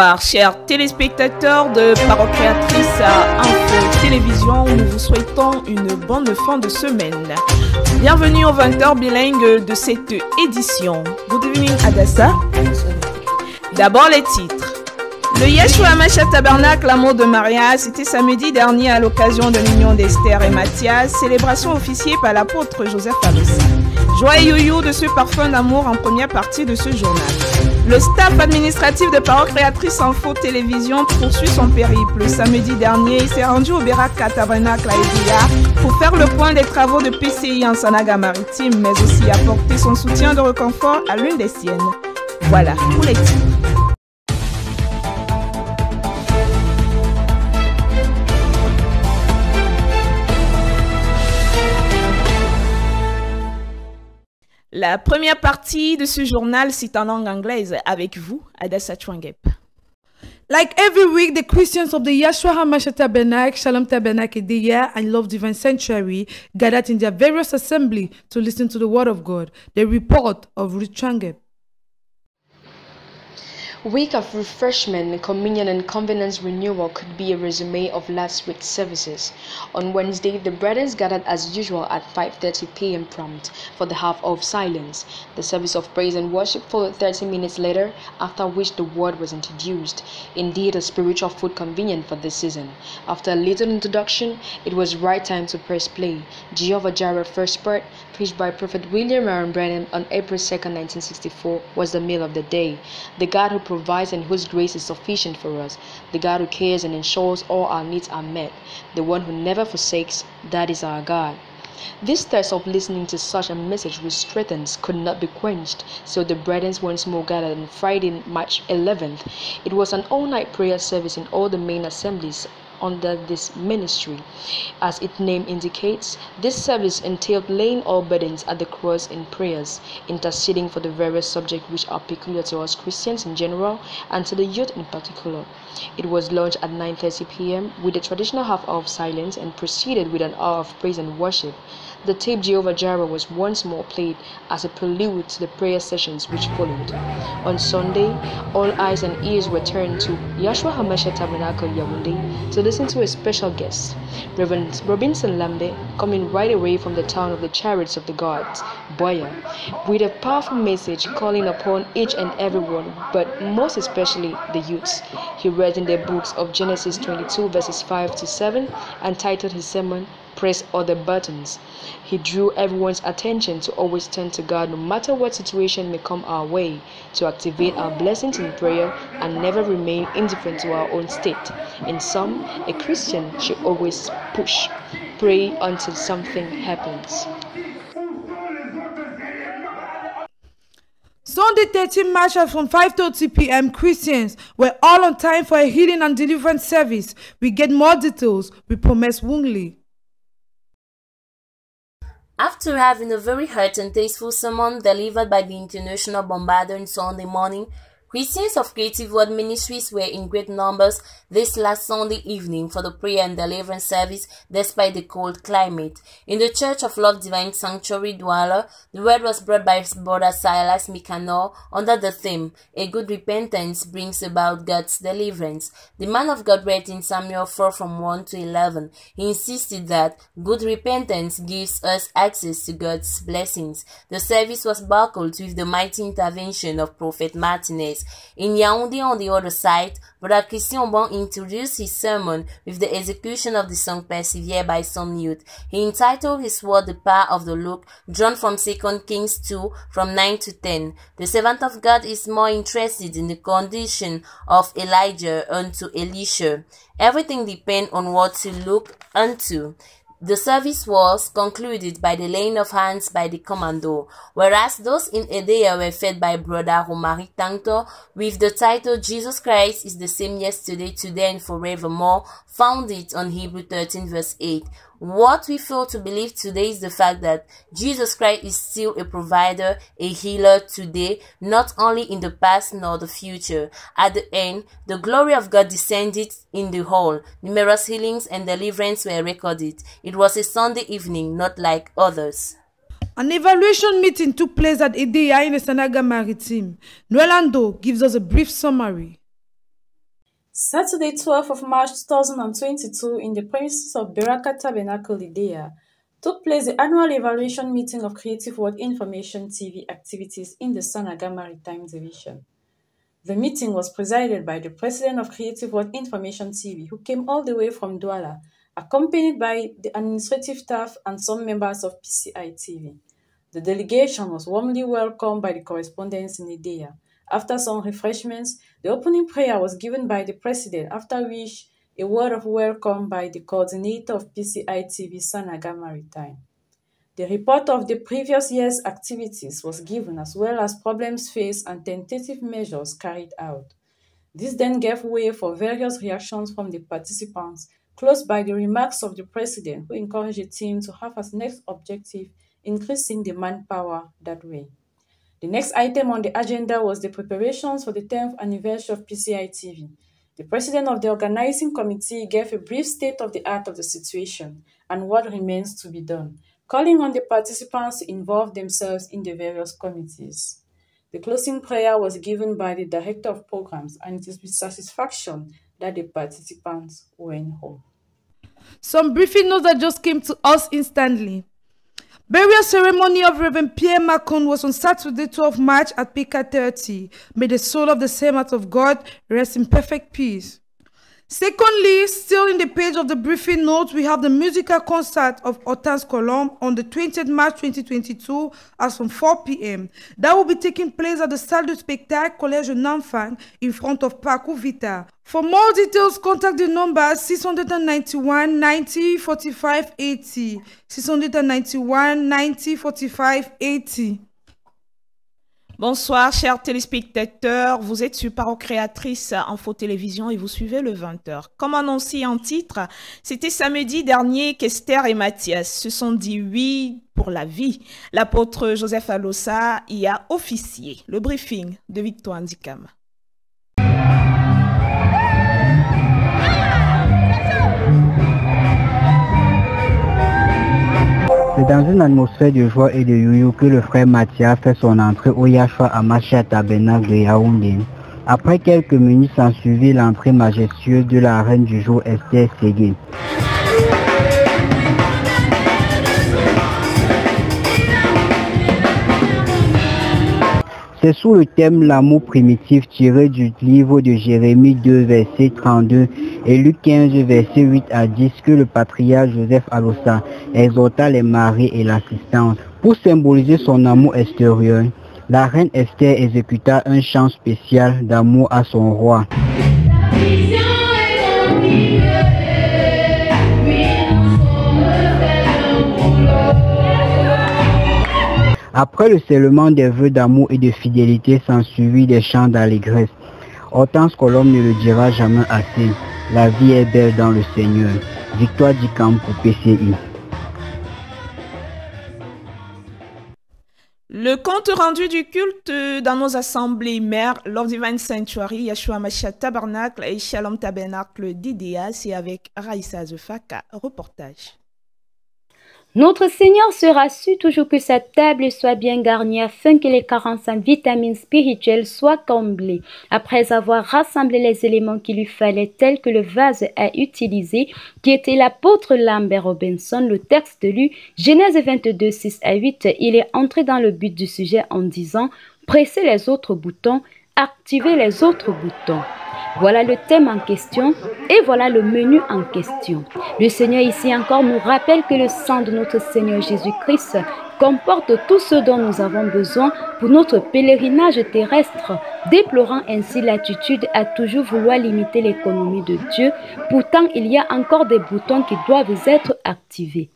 Bonsoir, chers téléspectateurs de Parole Créatrice à Info Télévision. Nous vous souhaitons une bonne fin de semaine. Bienvenue aux 20h bilingues de cette édition. Good evening, Adassa. D'abord, les titres. Le Yeshua HaMashiach Tabernacle, l'amour de Maria, c'était samedi dernier à l'occasion de l'union d'Esther et Mathias, célébration officiée par l'apôtre Joseph Alossa. Joie et yoyo de ce parfum d'amour en première partie de ce journal. Le staff administratif de Parole Créatrice Info Télévision poursuit son périple. Samedi dernier, il s'est rendu au Beraka Tabernacle à Edouya pour faire le point des travaux de PCI en Sanaga Maritime, mais aussi apporter son soutien de réconfort à l'une des siennes. Voilà pour les titres. La première partie de ce journal, c'est en langue anglaise avec vous, Adassa Chwangep. Like every week, the Christians of the Yeshua HaMashiach Tabernacle, Shalom Tabernacle, Deya, and Love Divine Sanctuary gathered in their various assembly to listen to the word of God. The report of Ruth Chwangep. Week of refreshment, communion and covenant renewal could be a resume of last week's services. On Wednesday, the brethren gathered as usual at 5:30 p.m. prompt for the half of silence. The service of praise and worship followed 30 minutes later, after which the word was introduced. Indeed, a spiritual food convenient for this season. After a little introduction, it was right time to press play. Jehovah Jireh first part, preached by Prophet William Aaron Branham on April 2nd, 1964, was the meal of the day. The God who provides and whose grace is sufficient for us, the God who cares and ensures all our needs are met, the one who never forsakes, that is our God. This thirst of listening to such a message which strengthens could not be quenched, so the brethren once more gathered on Friday, March 11th. It was an all-night prayer service in all the main assemblies under this ministry. As its name indicates, this service entailed laying all burdens at the cross in prayers, interceding for the various subjects which are peculiar to us Christians in general and to the youth in particular. It was launched at 9:30 p.m. with the traditional half hour of silence and proceeded with an hour of praise and worship. The tape Jehovah Jireh was once more played as a prelude to the prayer sessions which followed. On Sunday, all eyes and ears were turned to Yeshua HaMashiach Tabernacle Yaoundé to listen to a special guest, Reverend Robinson Lambe, coming right away from the town of the chariots of the gods, Boya, with a powerful message calling upon each and everyone, but most especially the youths. He read in their books of Genesis 22 verses 5 to 7 and titled his sermon, Press Other Buttons. He drew everyone's attention to always turn to God no matter what situation may come our way, to activate our blessings in prayer and never remain indifferent to our own state. In sum, a Christian should always push, pray until something happens. Sunday 13 March from 5:30 p.m. Christians were all on time for a healing and deliverance service. We get more details with Promise Wungley. After having a very hurt and tasteful sermon delivered by the International Bombarder on Sunday morning, Christians of Creative Word Ministries were in great numbers this last Sunday evening for the prayer and deliverance service despite the cold climate. In the Church of Love Divine Sanctuary, Douala, the word was brought by Brother Silas Mikano under the theme, A Good Repentance Brings About God's Deliverance. The man of God read in Samuel 4 from 1 to 11. He insisted that good repentance gives us access to God's blessings. The service was buckled with the mighty intervention of Prophet Martinez. In Yaoundé on the other side, Brother Christian Bon introduced his sermon with the execution of the song Persevere by some youth. He entitled his word The Power of the Look, drawn from 2 Kings 2 from 9 to 10. The servant of God is more interested in the condition of Elijah unto Elisha. Everything depends on what to look unto. The service was concluded by the laying of hands by the commando, whereas those in Edea were fed by Brother Romaric Tangto with the title Jesus Christ is the same yesterday, today and forevermore, found it on Hebrew 13 verse 8. What we fail to believe today is the fact that Jesus Christ is still a provider, a healer today, not only in the past nor the future. At the end, the glory of God descended in the hall. Numerous healings and deliverance were recorded. It was a Sunday evening, not like others. An evaluation meeting took place at Edea in the Sanaga Maritime. Noelando gives us a brief summary. Saturday, 12th of March 2022, in the premises of Beraka Tabernacle, Idea, took place the annual evaluation meeting of Creative World Information TV activities in the Sanaga Maritime Division. The meeting was presided by the president of Creative World Information TV, who came all the way from Douala, accompanied by the administrative staff and some members of PCI TV. The delegation was warmly welcomed by the correspondents in Idea. After some refreshments, the opening prayer was given by the president, after which a word of welcome by the coordinator of PCI TV Sanaga Maritime. The report of the previous year's activities was given, as well as problems faced and tentative measures carried out. This then gave way for various reactions from the participants, closed by the remarks of the president, who encouraged the team to have as next objective increasing the manpower that way. The next item on the agenda was the preparations for the 10th anniversary of PCI TV. The president of the organizing committee gave a brief state of the art of the situation and what remains to be done, calling on the participants to involve themselves in the various committees. The closing prayer was given by the director of programs, and it is with satisfaction that the participants went home. Some briefing notes that just came to us instantly. Burial ceremony of Reverend Pierre Macon was on Saturday, 12 March at Pika 30. May the soul of the servant of God rest in perfect peace. Secondly, still in the page of the briefing notes, we have the musical concert of Hortense Colombe on the 20th March 2022 as from 4 p.m. That will be taking place at the Salle de Spectacle Collège Nanfang in front of Parcours Vita. For more details, contact the number 691 90 45 80. 691 90 45 80. Bonsoir chers téléspectateurs, vous êtes sur Parocréatrice Info Télévision et vous suivez le 20h. Comme annoncé en titre, c'était samedi dernier qu'Esther et Mathias se sont dit oui pour la vie. L'apôtre Joseph Alossa y a officié. Le briefing de Victoire Ndikam. C'est dans une atmosphère de joie et de yoyo que le frère Mathias fait son entrée au Yahshua Hamashiach Tabernacle de Yaoundé. Après quelques minutes s'en suivit l'entrée majestueuse de la reine du jour Esther Ségué. C'est sous le thème L'amour primitif tiré du livre de Jérémie 2, verset 32 et Luc 15, verset 8 à 10 que le patriarche Joseph Alossa exhorta les maris et l'assistance. Pour symboliser son amour extérieur, la reine Esther exécuta un chant spécial d'amour à son roi. Après le scellement des vœux d'amour et de fidélité s'ensuivit des chants d'allégresse. Hortense Colombe ne le dira jamais assez. La vie est belle dans le Seigneur. Victoire Ndikam pour PCI. Le compte rendu du culte dans nos assemblées mères lors du 20th Sanctuary, Yahshua Hamashiach Tabernacle et Shalom Tabernacle d'Idea, c'est avec Raïssa Zefaka. Reportage. Notre Seigneur sera su toujours que sa table soit bien garnie afin que les carences en vitamines spirituelles soient comblées. Après avoir rassemblé les éléments qu'il lui fallait tels que le vase à utiliser, qui était l'apôtre Lambert Robinson, le texte lu, Genèse 22, 6 à 8, il est entré dans le but du sujet en disant « Pressez les autres boutons, activez les autres boutons ». Voilà le thème en question et voilà le menu en question. Le Seigneur ici encore nous rappelle que le sang de notre Seigneur Jésus-Christ comporte tout ce dont nous avons besoin pour notre pèlerinage terrestre, déplorant ainsi l'attitude à toujours vouloir limiter l'économie de Dieu. Pourtant, il y a encore des boutons qui doivent être activés.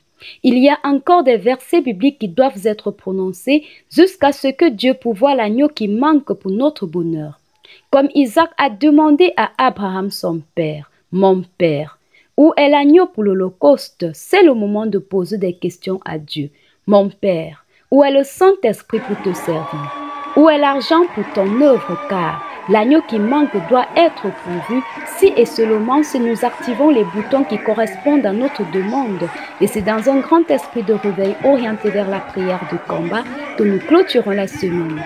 Il y a encore des versets bibliques qui doivent être prononcés jusqu'à ce que Dieu pourvoie l'agneau qui manque pour notre bonheur. Comme Isaac a demandé à Abraham son père, « Mon père, où est l'agneau pour l'Holocauste ?» C'est le moment de poser des questions à Dieu. « Mon père, où est le Saint-Esprit pour te servir? Où est l'argent pour ton œuvre? Car l'agneau qui manque doit être pourvu si et seulement si nous activons les boutons qui correspondent à notre demande. Et c'est dans un grand esprit de réveil orienté vers la prière de combat que nous clôturons la semaine.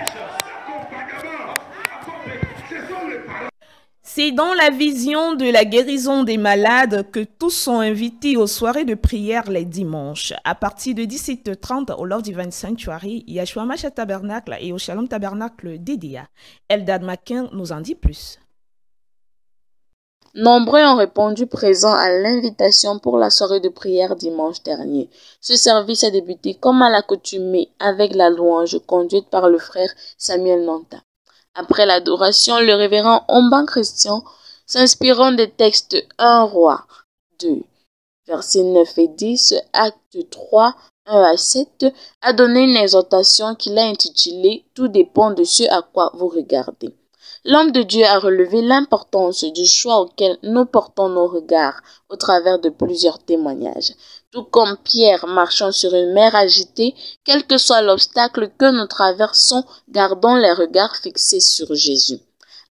C'est dans la vision de la guérison des malades que tous sont invités aux soirées de prière les dimanches. À partir de 17h30 au Love Divine Sanctuary, Yeshua Mashiach Tabernacle et au Shalom Tabernacle d'Edea. Eldad Makin nous en dit plus. Nombreux ont répondu présents à l'invitation pour la soirée de prière dimanche dernier. Ce service a débuté comme à l'accoutumée avec la louange conduite par le frère Samuel Nanta. Après l'adoration, le révérend Omban Christian, s'inspirant des textes 1 Roi 2, versets 9 et 10, acte 3, 1 à 7, a donné une exhortation qu'il a intitulée « Tout dépend de ce à quoi vous regardez ». L'homme de Dieu a relevé l'importance du choix auquel nous portons nos regards au travers de plusieurs témoignages. Tout comme Pierre marchant sur une mer agitée, quel que soit l'obstacle que nous traversons, gardons les regards fixés sur Jésus.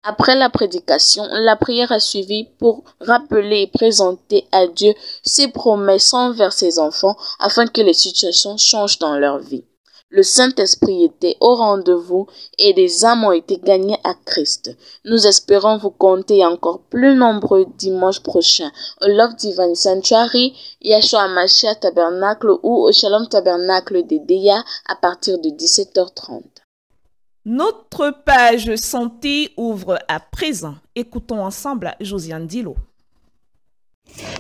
Après la prédication, la prière a suivi pour rappeler et présenter à Dieu ses promesses envers ses enfants afin que les situations changent dans leur vie. Le Saint-Esprit était au rendez-vous et des âmes ont été gagnées à Christ. Nous espérons vous compter encore plus nombreux dimanche prochain au Love Divine Sanctuary, Yeshua Mashiach Tabernacle ou au Shalom Tabernacle d'Edea à partir de 17h30. Notre page santé ouvre à présent. Écoutons ensemble Josiane Dilo.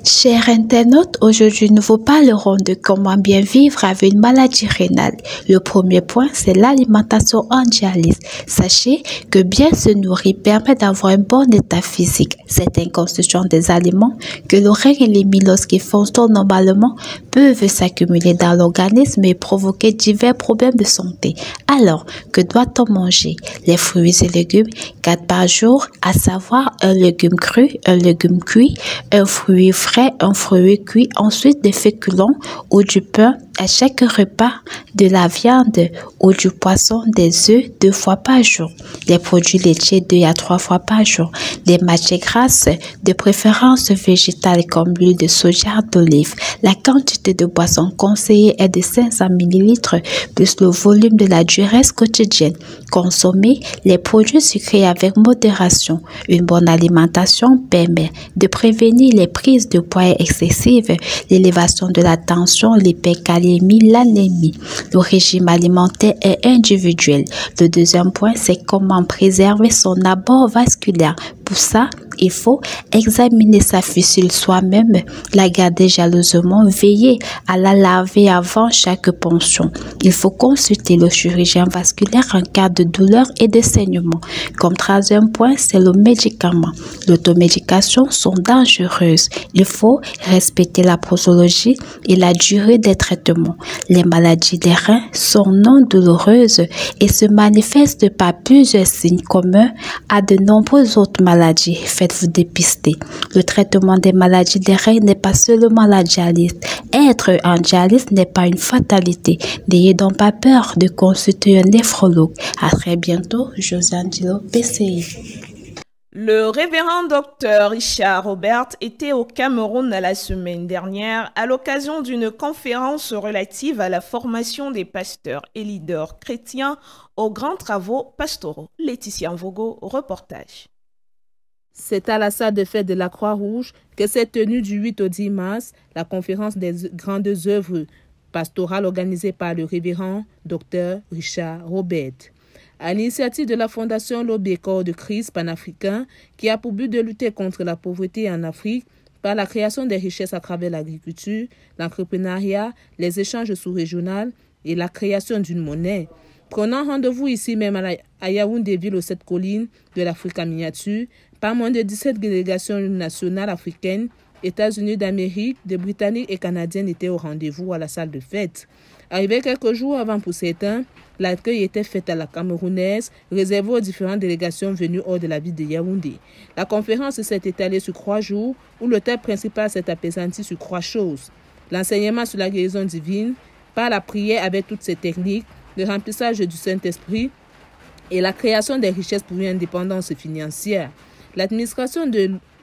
Chers internautes, aujourd'hui nous vous parlerons de comment bien vivre avec une maladie rénale. Le premier point, c'est l'alimentation en dialyse. Sachez que bien se nourrir permet d'avoir un bon état physique. Cette inconstitution des aliments que l'oreille élimine lorsqu'ils fonctionnent normalement peuvent s'accumuler dans l'organisme et provoquer divers problèmes de santé. Alors, que doit-on manger? Les fruits et légumes, 4 par jour, à savoir un légume cru, un légume cuit, un fruit frais, un fruit cuit, ensuite des féculents ou du pain à chaque repas, de la viande ou du poisson, des œufs 2 fois par jour, les produits laitiers 2 à 3 fois par jour, des matières grasses, de préférence végétales comme l'huile de soja, d'olive. La quantité de boissons conseillée est de 500 ml plus le volume de la diurèse quotidienne. Consommer les produits sucrés avec modération. Une bonne alimentation permet de prévenir les prises de poids excessives, l'élévation de la tension, l'hypercalémie, l'anémie. Le régime alimentaire est individuel. Le deuxième point, c'est comment préserver son abord vasculaire. Pour ça, il faut examiner sa fissure soi-même, la garder jalousement, veiller à la laver avant chaque ponction. Il faut consulter le chirurgien vasculaire en cas de douleur et de saignement. Comme troisième point, c'est le médicament. L'automédication sont dangereuses. Il faut respecter la posologie et la durée des traitements. Les maladies des reins sont non douloureuses et se manifestent par plusieurs signes communs à de nombreuses autres maladies. Faites-vous dépister. Le traitement des maladies des reins n'est pas seulement la dialyse. Être en dialyse n'est pas une fatalité. N'ayez donc pas peur de consulter un néphrologue. À très bientôt, Josiane Dilo, PCI. Le révérend docteur Richard Robert était au Cameroun la semaine dernière à l'occasion d'une conférence relative à la formation des pasteurs et leaders chrétiens aux grands travaux pastoraux. Laetitia Mvogo, reportage. C'est à la salle de fête de la Croix-Rouge que s'est tenue du 8 au 10 mars la conférence des grandes œuvres pastorales organisée par le révérend Dr Richard Robert. À l'initiative de la Fondation Lobé Corps de Christ panafricain qui a pour but de lutter contre la pauvreté en Afrique par la création des richesses à travers l'agriculture, l'entrepreneuriat, les échanges sous-régionaux et la création d'une monnaie. Prenant rendez-vous ici même à Yaoundé, ville aux 7 collines de l'Afrique en miniature, pas moins de 17 délégations nationales africaines, États-Unis d'Amérique, des Britanniques et Canadiennes étaient au rendez-vous à la salle de fête. Arrivé quelques jours avant pour certains, l'accueil était fait à la camerounaise, réservé aux différentes délégations venues hors de la ville de Yaoundé. La conférence s'est étalée sur 3 jours, où le thème principal s'est apaisanti sur 3 choses. L'enseignement sur la guérison divine, par la prière avec toutes ses techniques, le remplissage du Saint-Esprit et la création des richesses pour une indépendance financière. L'administration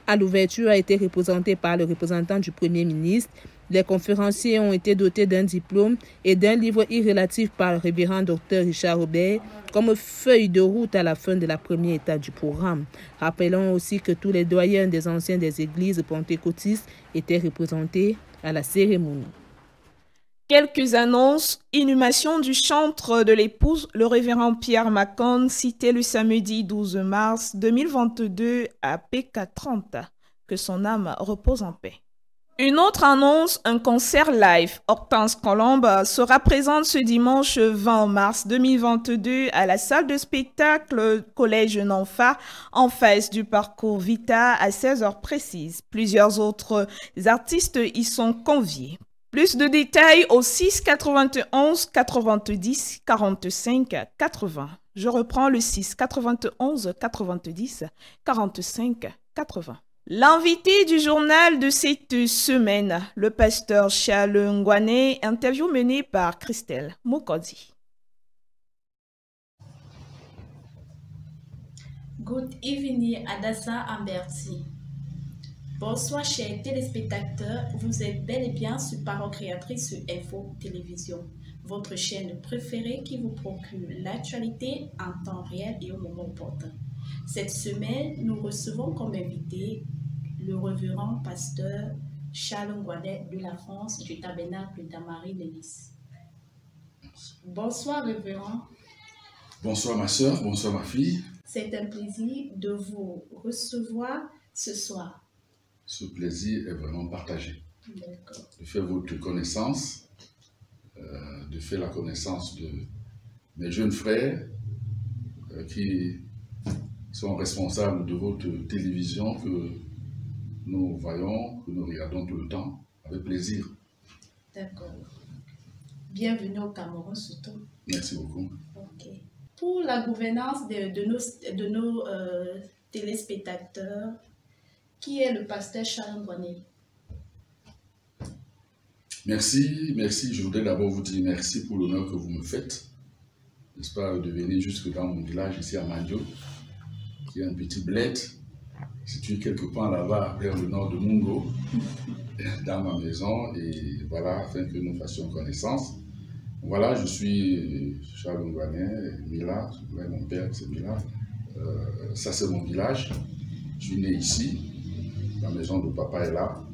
à l'ouverture a été représentée par le représentant du Premier ministre Les conférenciers ont été dotés d'un diplôme et d'un livre irrélatif par le révérend Dr Richard Robert comme feuille de route à la fin de la première étape du programme. Rappelons aussi que tous les doyens des anciens des églises pentecôtistes étaient représentés à la cérémonie. Quelques annonces. Inhumation du chantre de l'épouse, le révérend Pierre Macon, cité le samedi 12 mars 2022 à PK30. Que son âme repose en paix. Une autre annonce, un concert live. Hortense Colombe sera présente ce dimanche 20 mars 2022 à la salle de spectacle Collège Nanfa en face du parcours Vita à 16h précises. Plusieurs autres artistes y sont conviés. Plus de détails au 6 91 90 45 80. Je reprends le 6 91 90 45 80. L'invité du journal de cette semaine, le pasteur Charles Ngwane, interview menée par Christelle Mokodi. Good evening, Adassa Amberti. Bonsoir, chers téléspectateurs. Vous êtes bel et bien sur Parole Créatrice sur Info Télévision, votre chaîne préférée qui vous procure l'actualité en temps réel et au moment opportun. Cette semaine, nous recevons comme invité le révérend pasteur Charles Ngwane de la France du tabernacle d'Amarie-Lélis. Bonsoir, révérend. Bonsoir, ma soeur. Bonsoir, ma fille. C'est un plaisir de vous recevoir ce soir. Ce plaisir est vraiment partagé. D'accord. De faire votre connaissance, de faire la connaissance de mes jeunes frères qui sont responsables de votre télévision que nous voyons, que nous regardons tout le temps, avec plaisir. D'accord. Bienvenue au Cameroun surtout. Merci beaucoup. Ok. Pour la gouvernance de nos téléspectateurs, qui est le pasteur Charles Ngwane? Merci. Je voudrais d'abord vous dire merci pour l'honneur que vous me faites, n'est-ce pas, de venir jusque dans mon village ici à Mandio, qui est un petit bled situé quelque part là-bas vers le nord de Mungo, dans ma maison, et voilà, afin que nous fassions connaissance. Voilà, je suis Charles Ngwane, Mila, mon père c'est Mila, ça c'est mon village, je suis né ici, la maison de papa est là,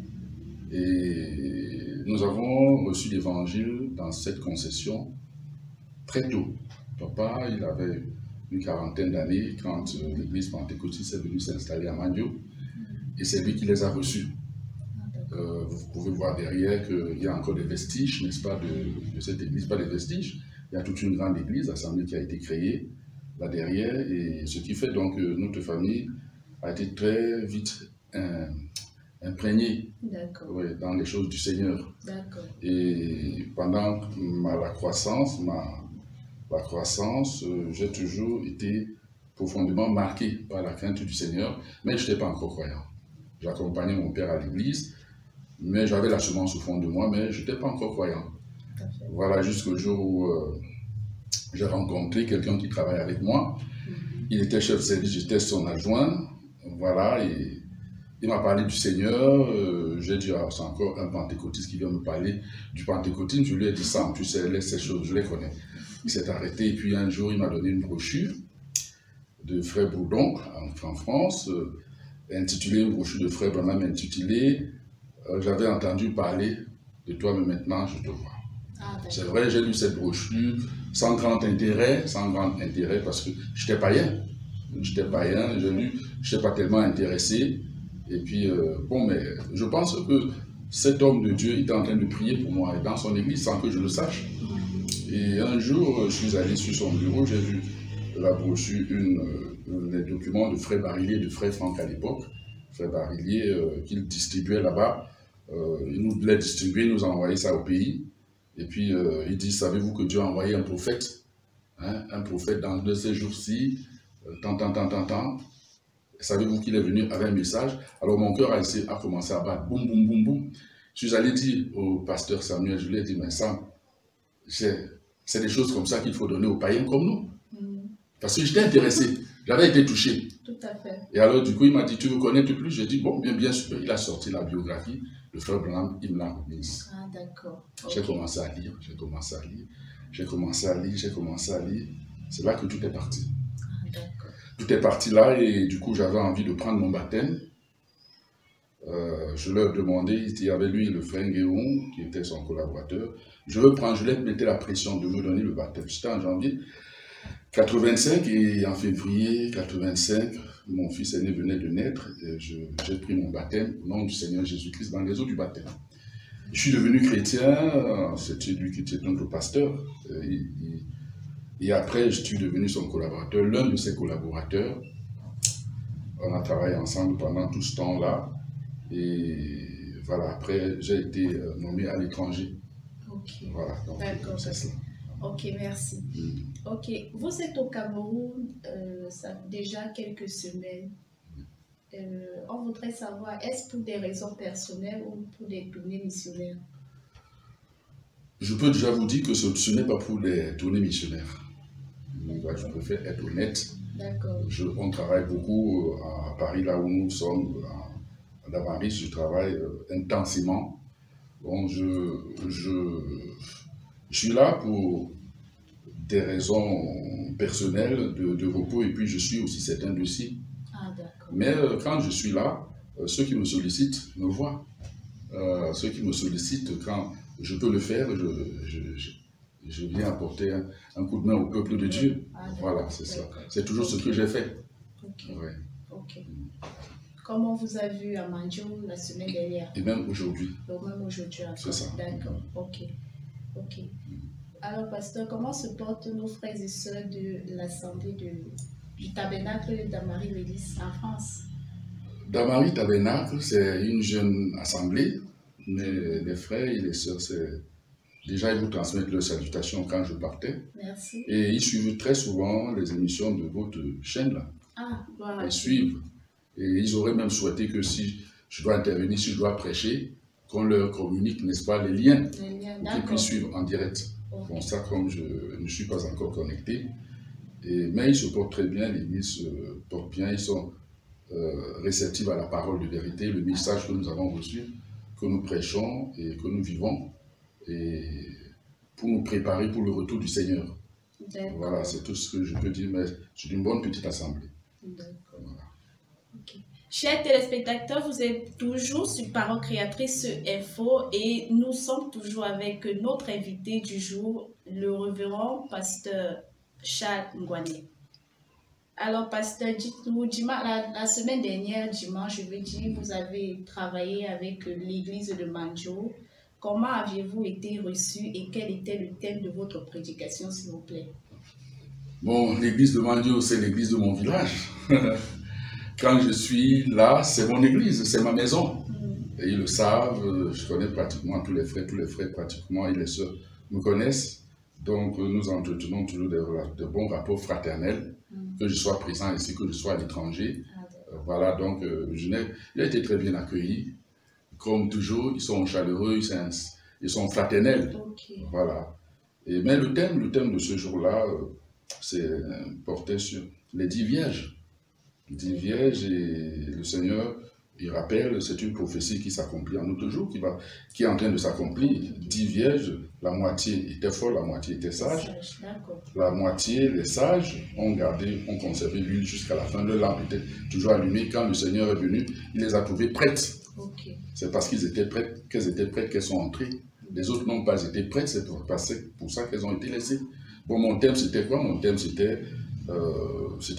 et nous avons reçu l'évangile dans cette concession très tôt. Papa, il avait une quarantaine d'années quand l'église pentecôtiste est venue s'installer à Mandio, et c'est lui qui les a reçus. Vous pouvez voir derrière qu'il y a encore des vestiges, n'est-ce pas, de cette église, pas des vestiges, il y a toute une grande église, assemblée qui a été créée là derrière, et ce qui fait donc que notre famille a été très vite imprégnée dans les choses du Seigneur. Et pendant la croissance, j'ai toujours été profondément marqué par la crainte du Seigneur, mais je n'étais pas encore croyant. J'accompagnais mon père à l'église, mais j'avais la semence au fond de moi, mais je n'étais pas encore croyant. Voilà, jusqu'au jour où j'ai rencontré quelqu'un qui travaille avec moi. Il était chef de service, j'étais son adjoint. Voilà, et il m'a parlé du Seigneur. J'ai dit, ah, c'est encore un pentecôtiste qui vient me parler du pentecôtisme. Je lui ai dit, Sam, tu sais, laisse ces choses, je les connais. Il s'est arrêté, et puis un jour, il m'a donné une brochure de Frère Bourdon, en France, intitulée, une brochure de Frère Branham intitulée j'avais entendu parler de toi, mais maintenant je te vois. C'est vrai, j'ai lu cette brochure sans grand intérêt, parce que j'étais païen. J'étais païen, j'ai lu, je n'étais pas tellement intéressé. Et puis, bon, mais je pense que cet homme de Dieu était en train de prier pour moi dans son église sans que je le sache. Et un jour, je suis allé sur son bureau, j'ai vu la brochure, les documents de Frère Barillier, de Frère Franck à l'époque. Frère Barillier, qu'il distribuait là-bas. Il nous l'a distribué, il nous a envoyé ça au pays. Et puis, il dit, savez-vous que Dieu a envoyé un prophète, hein, un prophète dans de ces jours-ci, tant. Savez-vous qu'il est venu avec un message? Alors, mon cœur a commencé à battre, boum, boum, boum, boum. Je suis allé dire au pasteur Samuel, je lui ai dit, mais Sam, c'est des choses comme ça qu'il faut donner aux païens comme nous. Parce que j'étais intéressé, j'avais été touché. Tout à fait. Et alors, du coup, il m'a dit, tu veux connaître plus? J'ai dit, bon, bien sûr. Il a sorti la biographie le frère Branham, il me l'a remise. Ah, d'accord. J'ai commencé à lire. C'est là que tout est parti. Ah, d'accord. Tout est parti là et du coup, j'avais envie de prendre mon baptême. Je leur demandais, il y avait lui le frère Nguéon, qui était son collaborateur. Je leur mettais la pression de me donner le baptême. C'était en janvier 85 et en février 85, mon fils aîné venait de naître. J'ai pris mon baptême au nom du Seigneur Jésus-Christ dans les eaux du baptême. Je suis devenu chrétien, c'était lui qui était notre pasteur. Et après, je suis devenu son collaborateur, l'un de ses collaborateurs. On a travaillé ensemble pendant tout ce temps-là. Et voilà, après, j'ai été nommé à l'étranger. Ok. Voilà, donc c'est ça. Ok, merci. Ok, vous êtes au Cameroun, ça fait déjà quelques semaines. On voudrait savoir, est-ce pour des raisons personnelles ou pour des tournées missionnaires? Je peux déjà vous dire que ce n'est pas pour des tournées missionnaires. Je préfère être honnête. D'accord. On travaille beaucoup à Paris, là où nous sommes. À Damaris, je travaille intensément. Donc, je suis là pour des raisons personnelles de repos et puis je suis aussi certains dossiers. Ah, d'accord. Mais quand je suis là, ceux qui me sollicitent me voient. Ceux qui me sollicitent, quand je peux le faire, je viens apporter un coup de main au peuple de Dieu. Ah, voilà, c'est ça. C'est toujours ce que j'ai fait. Ok. Ouais. Ok. Comment vous avez vu à Mandjo la semaine dernière? Et même aujourd'hui. Même aujourd'hui. C'est ça. D'accord. Ok. Ok. Alors, pasteur, comment se portent nos frères et sœurs de l'Assemblée du Tabernacle d'Amari-Lélis en France? Damari Tabernacle, c'est une jeune assemblée, mais les frères et les sœurs, déjà, ils vous transmettent leurs salutations quand je partais. Merci. Et ils suivent très souvent les émissions de votre chaîne là. Ah, voilà. Ils suivent. Et ils auraient même souhaité que si je dois intervenir, si je dois prêcher, qu'on leur communique, n'est-ce pas, les liens pour qu'ils puissent suivre en direct. Okay. Bon, ça, comme je ne suis pas encore connecté. Mais ils se portent très bien, l'Église se porte bien, ils sont réceptifs à la parole de vérité, le message que nous avons reçu, que nous prêchons et que nous vivons, et pour nous préparer pour le retour du Seigneur. Voilà, c'est tout ce que je peux dire, mais c'est une bonne petite assemblée. D'accord. Voilà. Okay. Chers téléspectateurs, vous êtes toujours sur Parole Créatrice Info et nous sommes toujours avec notre invité du jour, le révérend pasteur Charles Ngwane. Alors, pasteur, dites-nous, la semaine dernière, dimanche, je veux dire, vous avez travaillé avec l'église de Mandjo. Comment aviez-vous été reçu et quel était le thème de votre prédication, s'il vous plaît? Bon, l'église de Mandjo, c'est l'église de mon village. Quand je suis là, c'est mon église, c'est ma maison. Et ils le savent, je connais pratiquement tous les frères pratiquement et les sœurs me connaissent. Donc nous entretenons toujours de bons rapports fraternels, que je sois présent ici, que je sois à l'étranger. Voilà, donc il a été très bien accueilli. Comme toujours, ils sont chaleureux, ils sont fraternels. Okay. Voilà. Mais le thème de ce jour-là, c'est porté sur les 10 vierges. 10 vierges, et le Seigneur, il rappelle, c'est une prophétie qui s'accomplit en notre jour, qui est en train de s'accomplir. 10 vierges, la moitié était folle, la moitié était sage. La moitié, les sages, ont conservé l'huile jusqu'à la fin. Leur lampe était toujours allumée. Quand le Seigneur est venu, il les a trouvées prêtes. Okay. C'est parce qu'elles étaient prêtes qu'elles sont entrées. Les autres n'ont pas été prêtes, c'est pour ça qu'elles ont été laissées. Bon, mon thème, c'était quoi? Mon thème, c'était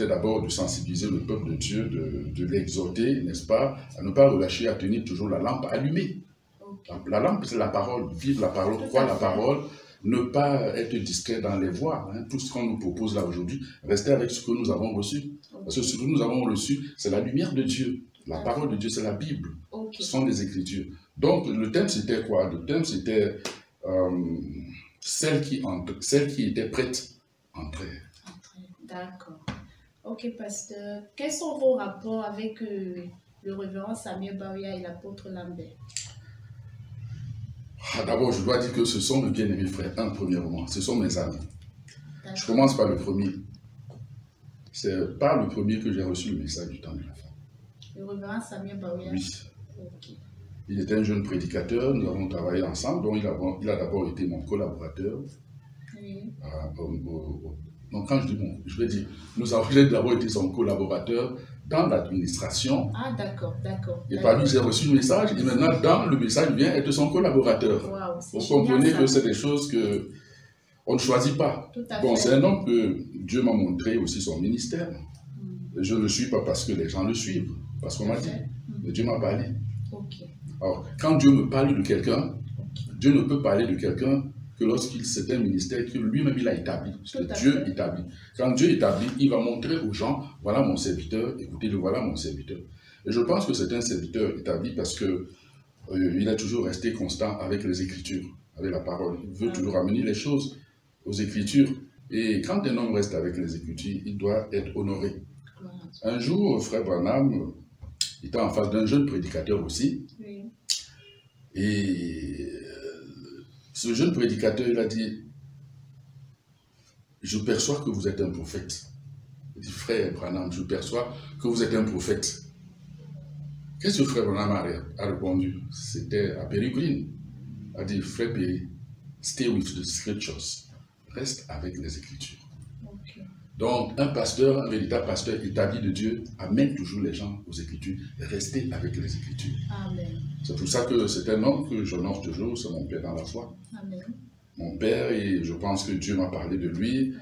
d'abord de sensibiliser le peuple de Dieu, de l'exhorter, n'est-ce pas, à ne pas relâcher, à tenir toujours la lampe allumée. Okay. La lampe, c'est la parole, vivre la parole, croire la parole, ne pas être distrait dans les voies. Hein. Tout ce qu'on nous propose là aujourd'hui, rester avec ce que nous avons reçu. Okay. Parce que ce que nous avons reçu, c'est la lumière de Dieu. La parole de Dieu, c'est la Bible. Okay. Ce sont les Écritures. Donc, le thème, c'était quoi? Le thème, c'était celle qui était prête entrer. D'accord. Ok, pasteur. Quels sont vos rapports avec le révérend Samuel Baouya et l'apôtre Lambert? D'abord, je dois dire que ce sont mes bien-aimés frères, premièrement. Ce sont mes amis. Je commence par le premier. C'est par le premier que j'ai reçu le message du temps de la femme. Le révérend Samuel Baouya? Oui. Ok. Il était un jeune prédicateur, nous avons travaillé ensemble, donc il a d'abord été mon collaborateur. Oui. Donc quand je dis bon, je vais dire, j'ai d'abord été son collaborateur dans l'administration. Ah d'accord, d'accord. Et par lui, j'ai reçu le message, et maintenant dans le message, il vient être son collaborateur. Wow, vous comprenez que c'est des choses qu'on ne choisit pas. Bon, c'est un homme que Dieu m'a montré aussi son ministère. Je ne le suis pas parce que les gens le suivent, parce qu'on m'a dit, mais Dieu m'a parlé. Alors, quand Dieu me parle de quelqu'un, Dieu ne peut parler de quelqu'un que lorsqu'il c'est un ministère que lui-même il a établi, que Dieu établit. Quand Dieu établit, il va montrer aux gens, voilà mon serviteur, écoutez-le, voilà mon serviteur. Et je pense que c'est un serviteur établi parce que il est toujours resté constant avec les Écritures, avec la parole. Il veut toujours amener les choses aux Écritures. Et quand un homme reste avec les Écritures, il doit être honoré. Un jour, frère Branham était en face d'un jeune prédicateur aussi. Oui. Et ce jeune prédicateur, il a dit, je perçois que vous êtes un prophète. Il dit, frère Branham, je perçois que vous êtes un prophète. Qu'est-ce que frère Branham a répondu? C'était à Peregrine. Il a dit, frère Perry, stay with the scriptures. Reste avec les Écritures. Okay. Donc, un pasteur, un véritable pasteur établi de Dieu, amène toujours les gens aux Écritures. Restez avec les Écritures. Amen. C'est pour ça que c'est un homme que j'honore toujours, c'est mon père dans la foi. Amen. Mon père, et je pense que Dieu m'a parlé de lui.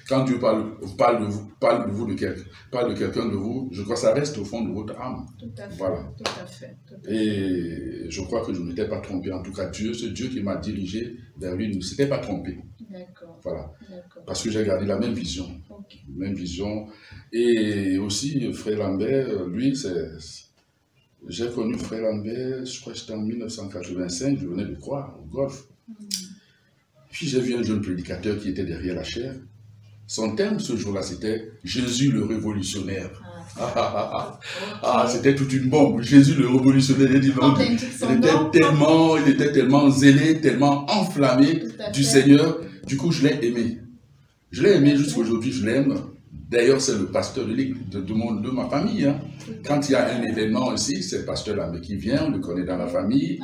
Quand Dieu parle de quelqu'un de vous, je crois que ça reste au fond de votre âme. Tout à fait. Voilà. Tout à fait. Et je crois que je ne m'étais pas trompé. En tout cas, ce Dieu qui m'a dirigé vers lui ne s'était pas trompé. D'accord. Voilà. Parce que j'ai gardé la même vision. Okay. Même vision. Et aussi, frère Lambert, lui, j'ai connu frère Lambert, je crois que c'était en 1985, je venais de croire, au golf. Puis j'ai vu un jeune prédicateur qui était derrière la chaire. Son terme ce jour-là, c'était « Jésus le révolutionnaire ». C'était toute une bombe. Jésus le révolutionnaire. Il était tellement zélé, tellement enflammé du Seigneur. Du coup, je l'ai aimé. Je l'ai aimé jusqu'à aujourd'hui, je l'aime. D'ailleurs, c'est le pasteur de ma famille. Hein. Quand il y a un événement ici, c'est le pasteur là qui vient, on le connaît dans la famille.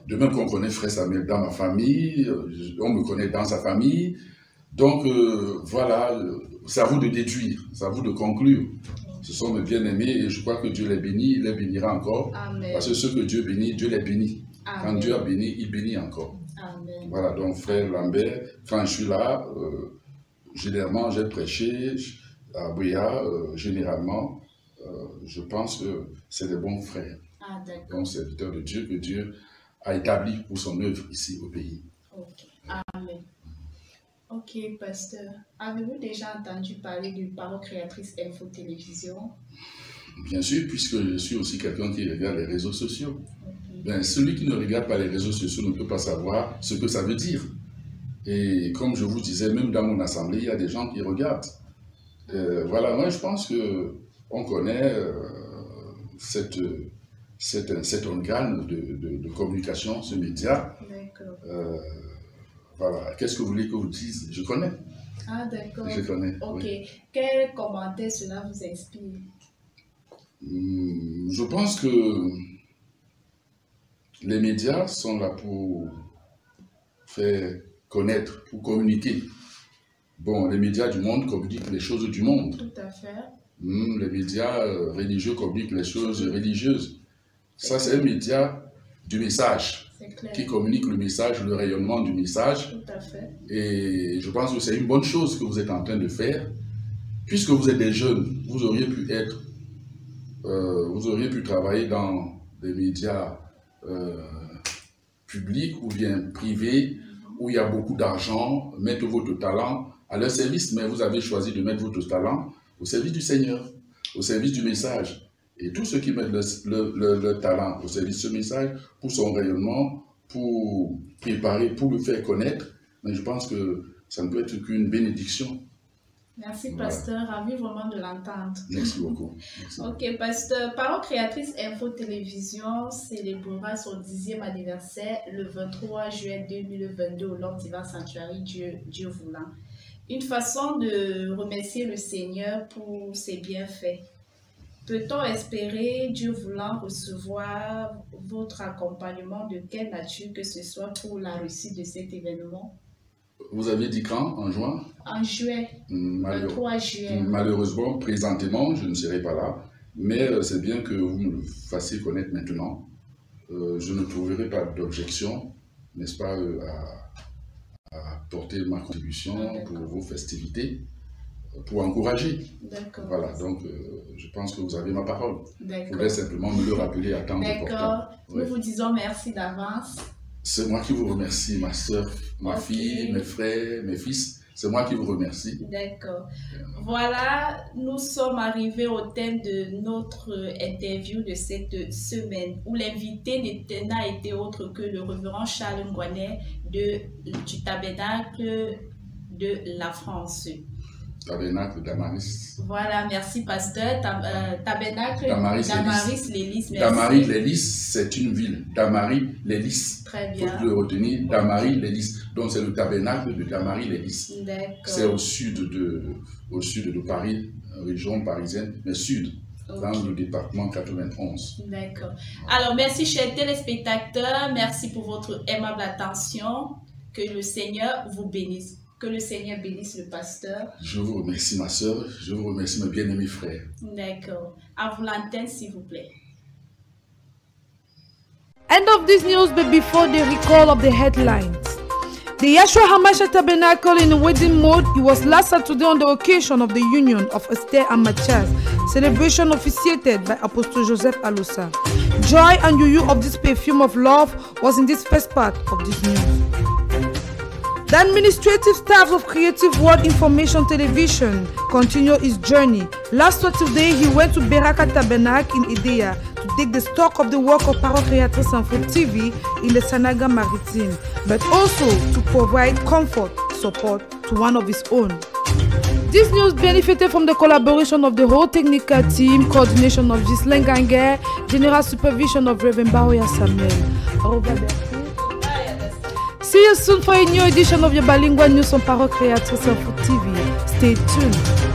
De même qu'on connaît frère Samuel dans ma famille, on me connaît dans sa famille. Donc, voilà, c'est à vous de déduire, c'est à vous de conclure. Ce sont mes bien-aimés et je crois que Dieu les bénit, il les bénira encore. Amen. Parce que ceux que Dieu bénit, Dieu les bénit. Amen. Quand Dieu a béni, il bénit encore. Amen. Voilà, donc frère Lambert, quand je suis là, généralement j'ai prêché à Bouya, généralement, je pense que c'est des bons frères. Donc serviteurs de Dieu que Dieu a établi pour son œuvre ici au pays. Okay. Amen. Ok, pasteur. Avez-vous déjà entendu parler du Parole Créatrice Info Télévision? Bien sûr, puisque je suis aussi quelqu'un qui regarde les réseaux sociaux. Ben, celui qui ne regarde pas les réseaux sociaux ne peut pas savoir ce que ça veut dire. Et comme je vous disais, même dans mon assemblée, il y a des gens qui regardent. Voilà, moi je pense qu'on connaît cet organe de communication, ce média. D'accord. Voilà, qu'est-ce que vous voulez que je vous dise? Je connais. Ah d'accord. Je connais. Ok. Oui. Quel commentaire cela vous inspire? Je pense que les médias sont là pour faire connaître, pour communiquer. Bon, les médias du monde communiquent les choses du monde. Tout à fait. Les médias religieux communiquent les choses religieuses. Ça, c'est un média du message qui communique le message, le rayonnement du message. Tout à fait. Et je pense que c'est une bonne chose que vous êtes en train de faire. Puisque vous êtes des jeunes, vous auriez pu travailler dans des médias publics ou bien privés, où il y a beaucoup d'argent, mettre votre talent à leur service, mais vous avez choisi de mettre votre talent au service du Seigneur, au service du message. Et tous ceux qui mettent leur talent au service de ce message, pour son rayonnement, pour préparer, pour le faire connaître, mais je pense que ça ne peut être qu'une bénédiction. Merci, pasteur. Ravi vraiment de l'entendre. Merci beaucoup. Merci. Ok, pasteur. Parole Créatrice Info Télévision célébrera son 10e anniversaire le 23 juin 2022 au Lord Divin Sanctuary, Dieu voulant. Une façon de remercier le Seigneur pour ses bienfaits. Peut-on espérer, Dieu voulant, recevoir votre accompagnement de quelle nature que ce soit pour la réussite de cet événement? Vous avez dit quand? En juin? En juillet, le 3 juillet. Malheureusement, présentement, je ne serai pas là, mais c'est bien que vous me le fassiez connaître maintenant. Je ne trouverai pas d'objection, n'est-ce pas, à porter ma contribution pour vos festivités, pour encourager. D'accord. Voilà, donc je pense que vous avez ma parole. D'accord. Il faudrait simplement me le rappeler à temps opportun. D'accord. Ouais. Nous vous disons merci d'avance. C'est moi qui vous remercie, ma soeur, ma fille, mes frères, mes fils. C'est moi qui vous remercie. D'accord. Voilà, nous sommes arrivés au thème de notre interview de cette semaine, où l'invité n'a été autre que le révérend Charles Ngouanet du Tabernacle de la France. Tabernacle d'Amaris. Voilà, merci pasteur. Tabernacle Damaris-les-Lys. Damaris-les-Lys, c'est une ville. Damaris-les-Lys. Très bien. Faut le retenir, Damaris-les-Lys. Donc c'est le tabernacle de Damaris-les-Lys. D'accord. C'est au sud de Paris, région parisienne, mais sud, dans le département 91. D'accord. Alors merci chers téléspectateurs, merci pour votre aimable attention. Que le Seigneur vous bénisse. Que le Seigneur bénisse le pasteur. Je vous remercie ma soeur, je vous remercie mes bien-aimés frères. D'accord. À vous l'antenne s'il vous plaît. End of this news, but before the recall of the headlines. The Yahshua HaMashiach Tabernacle in wedding mode. It was last Saturday on the occasion of the union of Esther and Matthias. Celebration officiated by Apostle Joseph Alosa. Joy and use of this perfume of love was in this first part of this news. The administrative staff of Creative World Information Television continued his journey. Last Saturday, he went to Beraka Tabernacle in Edea to take the stock of the work of Parole Créatrice Info TV in the Sanaga Maritime, but also to provide comfort, support to one of his own. This news benefited from the collaboration of the whole technical team, coordination of Ghislaine Ganger, general supervision of Reverend Baoya Samuel. See you soon for a new edition of your bilingual news on Parole Créatrice Info TV. Stay tuned.